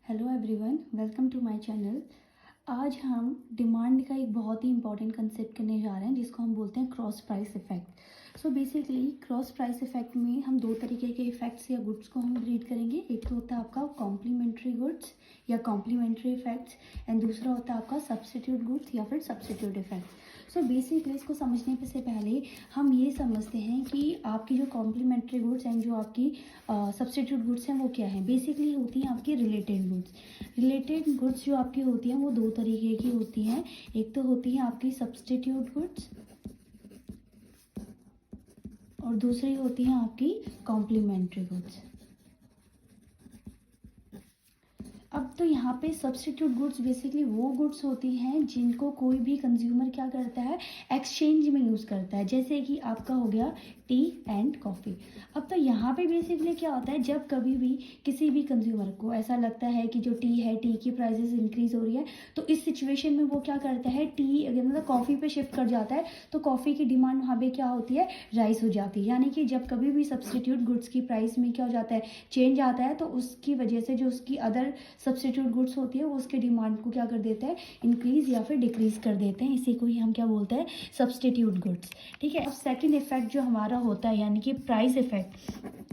Hello everyone, welcome to my channel. आज हम demand का एक बहुत ही इंपॉर्टेंट कंसेप्ट करने जा रहे हैं जिसको हम बोलते हैं cross price effect. So basically cross price effect में हम दो तरीके के इफेक्ट्स या गुड्स को हम रीड करेंगे। एक तो होता है आपका कॉम्प्लीमेंट्री गुड्स या कॉम्प्लीमेंट्री इफेक्ट्स एंड दूसरा होता है आपका सब्स्टिट्यूट गुड्स या फिर सब्स्टिट्यूट इफेक्ट्स। सो बेसिकली इसको समझने से पहले हम ये समझते हैं कि आपकी जो कॉम्प्लीमेंट्री गुड्स एंड जो आपकी सब्स्टिट्यूट गुड्स हैं वो क्या है। बेसिकली होती हैं आपकी रिलेटेड गुड्स। रिलेटेड गुड्स जो आपकी होती हैं वो दो तरीके की होती हैं। एक तो होती है आपकी सब्स्टिट्यूट गुड्स और दूसरी होती है आपकी कॉम्प्लीमेंट्री गुड्स। अब तो यहाँ पे सब्स्टिट्यूट गुड्स बेसिकली वो गुड्स होती हैं जिनको कोई भी कंज्यूमर क्या करता है, एक्सचेंज में यूज़ करता है। जैसे कि आपका हो गया टी एंड कॉफ़ी। अब तो यहाँ पे बेसिकली क्या होता है, जब कभी भी किसी भी कंज्यूमर को ऐसा लगता है कि जो टी है, टी की प्राइसेस इंक्रीज़ हो रही है, तो इस सिचुएशन में वो क्या करता है, टी मतलब कॉफ़ी पे शिफ्ट कर जाता है। तो कॉफ़ी की डिमांड वहाँ पे क्या होती है, राइज हो जाती है। यानी कि जब कभी भी सब्स्टिट्यूट गुड्स की प्राइस में क्या हो जाता है, चेंज आता है, तो उसकी वजह से जो उसकी अदर सब्स्टिट्यूट गुड्स होती है वो उसके डिमांड को क्या कर देता है, इंक्रीज या फिर डिक्रीज कर देते हैं। इसी को ही हम क्या बोलते हैं, सब्स्टिट्यूट गुड्स। ठीक है। अब सेकंड इफेक्ट जो हमारा होता है यानी कि प्राइस इफेक्ट।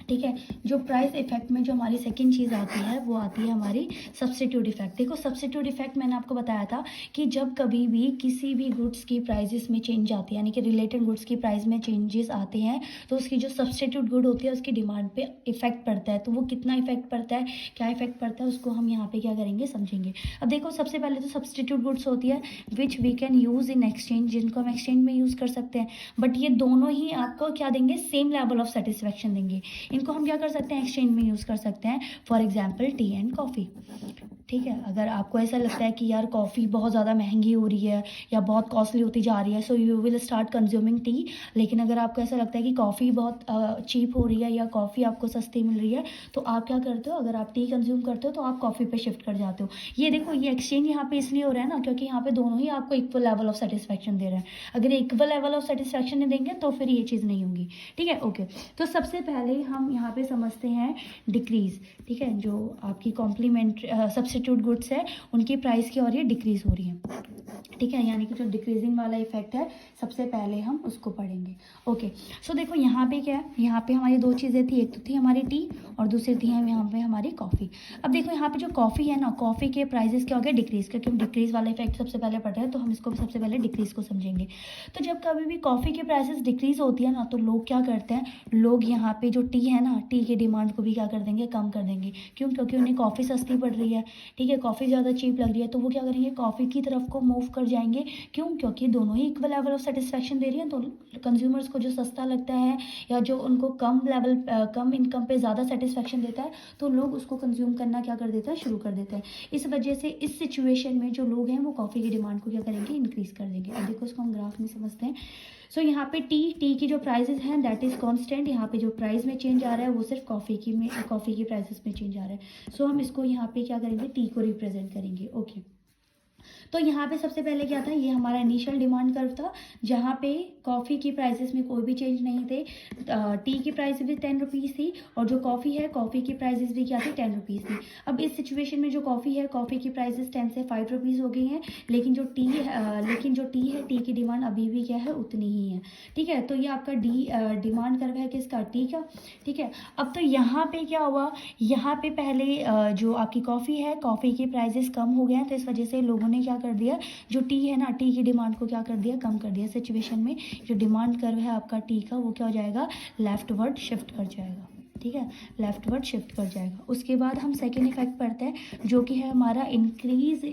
ठीक है। जो प्राइस इफेक्ट में जो हमारी सेकंड चीज़ आती है वो आती है हमारी सब्स्टिट्यूट इफेक्ट। देखो सब्स्टिट्यूट इफेक्ट मैंने आपको बताया था कि जब कभी भी किसी भी गुड्स की प्राइजेस में चेंज आती है यानी कि रिलेटेड गुड्स की प्राइस में चेंजेस आते हैं तो उसकी जो सब्स्टिट्यूट गुड होती है उसकी डिमांड पे इफेक्ट पड़ता है। तो वो कितना इफेक्ट पड़ता है, क्या इफेक्ट पड़ता है, उसको हम यहाँ पे क्या करेंगे, समझेंगे। अब देखो सबसे पहले तो सब्स्टिट्यूट गुड्स होती है which we can use in exchange, जिनको हम एक्सचेंज में यूज़ कर सकते हैं। बट ये दोनों ही आपको क्या देंगे, सेम लेवल ऑफ सेटिस्फेक्शन देंगे। इनको हम क्या कर सकते हैं, एक्सचेंज में यूज़ कर सकते हैं। For example T and coffee. ठीक है। अगर आपको ऐसा लगता है कि यार कॉफ़ी बहुत ज़्यादा महंगी हो रही है या बहुत कॉस्टली होती जा रही है, so you will start consuming T. लेकिन अगर आपको ऐसा लगता है कि कॉफ़ी बहुत चीप हो रही है या कॉफ़ी आपको सस्ती मिल रही है, तो आप क्या करते हो, अगर आप टी कंज्यूम करते हो तो आप कॉफ़ी पे शिफ्ट कर जाते हो। ये देखो ये एक्सचेंज यहाँ पे इसलिए हो रहा है ना, क्योंकि यहाँ पे दोनों ही आपको इक्वल लेवल ऑफ सेटिस्फेक्शन दे रहे हैं। अगर इक्वल लेवल ऑफ सेटिस्फेक्शन नहीं देंगे तो फिर ये चीज़ नहीं होगी। ठीक है, ओके। तो सबसे पहले हम यहाँ पे समझते हैं डिक्रीज़। ठीक है। जो आपकी कॉम्प्लीमेंट सब्स्टिट्यूट गुड्स है उनकी प्राइस की और ये डिक्रीज़ हो रही है। ठीक है। यानी कि जो डिक्रीजिंग वाला इफेक्ट है सबसे पहले हम उसको पढ़ेंगे। ओके। सो देखो यहाँ पे क्या है, यहाँ पे हमारी दो चीज़ें थी, एक तो थी हमारी टी और दूसरी थी यहाँ पे हमारी कॉफ़ी। अब देखो यहाँ पे जो कॉफ़ी है ना, कॉफ़ी के प्राइजेस क्या हो गए, डिक्रीज़, क्योंकि हम डिक्रीज़ वाला इफेक्ट सबसे पहले पढ़ रहे हैं तो हम इसको सबसे पहले डिक्रीज़ को समझेंगे। तो जब कभी भी कॉफ़ी की प्राइसेस डिक्रीज़ होती है ना, तो लोग क्या करते हैं, लोग यहाँ पे जो टी है ना, टी की डिमांड को भी क्या कर देंगे, कम कर देंगे। क्यों, क्योंकि उन्हें कॉफ़ी सस्ती पड़ रही है। ठीक है। कॉफ़ी ज़्यादा चीप लग रही है तो वो क्या करेंगे, कॉफ़ी की तरफ को मूव कर जाएंगे। क्यों, क्योंकि दोनों ही इक्वल लेवल ऑफ सेटिस्फेक्शन दे रही हैं। तो कंज्यूमर्स को जो सस्ता लगता है या जो उनको कम इनकम पे ज़्यादा सेटिस्फेक्शन देता है तो लोग उसको कंज्यूम करना क्या कर देता है, शुरू कर देते हैं। इस वजह से इस सिचुएशन में जो लोग हैं वो कॉफ़ी की डिमांड को क्या करेंगे, इंक्रीज़ कर देंगे। अब देखो इसको हम ग्राफ में समझते हैं। सो यहाँ पे टी की जो प्राइसेस हैं दैट इज़ कांस्टेंट। यहाँ पे जो प्राइस में चेंज आ रहा है वो सिर्फ कॉफ़ी की प्राइसेस में चेंज आ रहा है। सो हम इसको यहाँ पे क्या करेंगे, टी को रिप्रेजेंट करेंगे। ओके। तो यहाँ पे सबसे पहले क्या था, ये हमारा इनिशियल डिमांड कर्व था जहाँ पे कॉफ़ी की प्राइसेस में कोई भी चेंज नहीं थे। टी की प्राइस भी 10 रुपीज़ थी और जो कॉफ़ी है, कॉफ़ी की प्राइसेस भी क्या थी, 10 रुपीज़ थी। अब इस सिचुएशन में जो कॉफ़ी है, कॉफ़ी की प्राइसेस 10 से 5 रुपीज़ हो गई हैं। लेकिन जो टी है, टी की डिमांड अभी भी क्या है, उतनी ही है। ठीक है। तो ये आपका डिमांड कर्व है किसका, टी का। ठीक है। अब तो यहाँ पे क्या हुआ, यहाँ पे पहले जो आपकी कॉफ़ी है, कॉफ़ी की प्राइसेस कम हो गए हैं तो इस वजह से लोगों ने क्या कर दिया, जो टी है ना, टी की डिमांड को क्या कर दिया, कम कर दिया। सिचुएशन में जो डिमांड कर्व है आपका टी का वो क्या हो जाएगा, लेफ्टवर्ड शिफ्ट कर जाएगा। ठीक है। लेफ्टवर्ड शिफ्ट कर जाएगा। उसके बाद हम सेकेंड इफेक्ट पढ़ते हैं जो कि है हमारा increase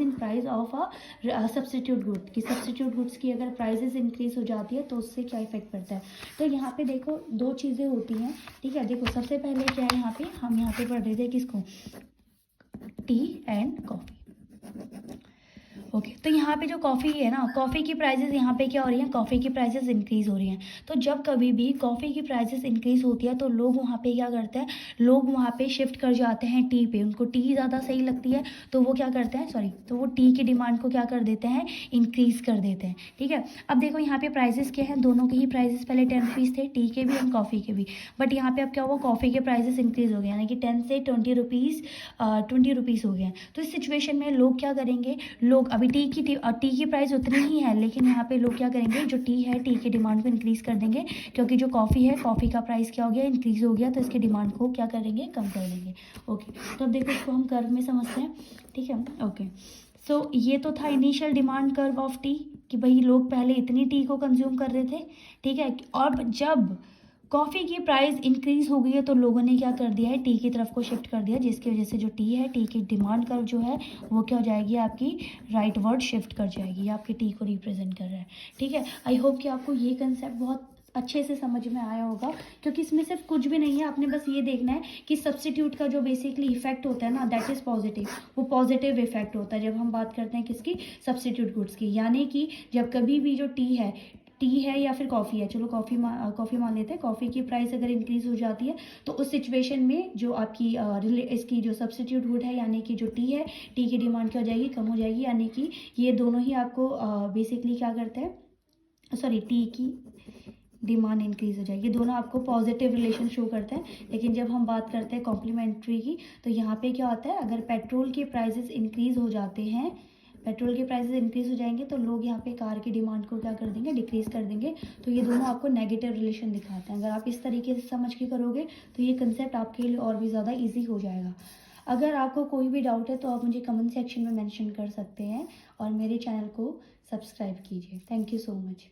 in price of a substitute good. कि सब्स्टिट्यूट गुड्स की अगर प्राइजेस इंक्रीज हो जाती है तो उससे क्या इफेक्ट पड़ता है। तो यहाँ पे देखो दो चीज़ें होती हैं। ठीक है। देखो सबसे पहले क्या है, यहाँ पे हम पढ़ रहे थे किसको, टी एंड कॉफ़ी। ओके तो यहाँ पे जो कॉफ़ी है ना, कॉफ़ी की प्राइसेस यहाँ पे क्या हो रही हैं, कॉफ़ी की प्राइसेस इंक्रीज़ हो रही हैं। तो जब कभी भी कॉफ़ी की प्राइसेस इंक्रीज़ होती है तो लोग वहाँ पे क्या करते हैं, लोग वहाँ पे शिफ्ट कर जाते हैं टी पे। उनको टी ज़्यादा सही लगती है तो वो क्या करते हैं, सॉरी, तो वो टी की डिमांड को क्या कर देते हैं, इंक्रीज़ कर देते हैं। ठीक है, अब देखो यहाँ पे प्राइसेस क्या हैं, दोनों के ही प्राइसेस पहले 10 रुपीज़ थे, टी के भी और कॉफ़ी के भी। बट यहाँ पे अब क्या हुआ, कॉफ़ी के प्राइसेस इंक्रीज़ हो गए, यानी कि 10 से 20 रुपीज़ 20 रुपीज़ हो गए हैं। तो इस सिचुएशन में लोग क्या करेंगे, लोग अभी टी की प्राइस उतनी ही है, लेकिन यहाँ पे लोग क्या करेंगे, जो टी है टी की डिमांड को इंक्रीज़ कर देंगे, क्योंकि जो कॉफ़ी है, कॉफ़ी का प्राइस क्या हो गया, इंक्रीज़ हो गया, तो इसकी डिमांड को क्या करेंगे, कम कर देंगे। ओके, तो अब देखो इसको हम कर्व में समझते हैं। ठीक है, ओके, सो ये तो था initial demand curve of T, कि भाई लोग पहले इतनी टी को कंज्यूम कर रहे थे। ठीक है, और जब कॉफ़ी की प्राइस इंक्रीज़ हो गई है तो लोगों ने क्या कर दिया है, टी की तरफ को शिफ्ट कर दिया, जिसकी वजह से जो टी है, टी की डिमांड कर्व जो है वो क्या हो जाएगी, आपकी राइट वर्ड शिफ्ट कर जाएगी। ये आपकी टी को रिप्रेजेंट कर रहा है। ठीक है, आई होप कि आपको ये कंसेप्ट बहुत अच्छे से समझ में आया होगा, क्योंकि इसमें सिर्फ कुछ भी नहीं है, आपने बस ये देखना है कि सब्स्टिट्यूट का जो बेसिकली इफेक्ट होता है ना, दैट इज़ पॉजिटिव। वो पॉजिटिव इफेक्ट होता है जब हम बात करते हैं किसकी, सब्स्टिट्यूट गुड्स की। यानी कि जब कभी भी जो टी है या फिर कॉफ़ी है, चलो कॉफ़ी मान लेते हैं, कॉफ़ी की प्राइस अगर इंक्रीज़ हो जाती है तो उस सिचुएशन में जो आपकी इसकी जो सब्स्टिट्यूट गुड है, यानी कि जो टी है, टी की डिमांड क्या हो जाएगी, कम हो जाएगी। यानी कि ये दोनों ही आपको बेसिकली क्या करते हैं, सॉरी, टी की डिमांड इंक्रीज़ हो जाएगी। दोनों आपको पॉजिटिव रिलेशन शो करते हैं। लेकिन जब हम बात करते हैं कॉम्प्लीमेंट्री की, तो यहाँ पे क्या होता है, अगर पेट्रोल के प्राइसेस इंक्रीज़ हो जाते हैं, पेट्रोल के प्राइसेस इंक्रीज़ हो जाएंगे तो लोग यहाँ पे कार की डिमांड को क्या कर देंगे, डिक्रीज़ कर देंगे। तो ये दोनों आपको नेगेटिव रिलेशन दिखाते हैं। अगर आप इस तरीके से समझ के करोगे तो ये कंसेप्ट आपके लिए और भी ज़्यादा ईजी हो जाएगा। अगर आपको कोई भी डाउट है तो आप मुझे कमेंट सेक्शन में मेंशन कर सकते हैं और मेरे चैनल को सब्सक्राइब कीजिए। Thank you so much.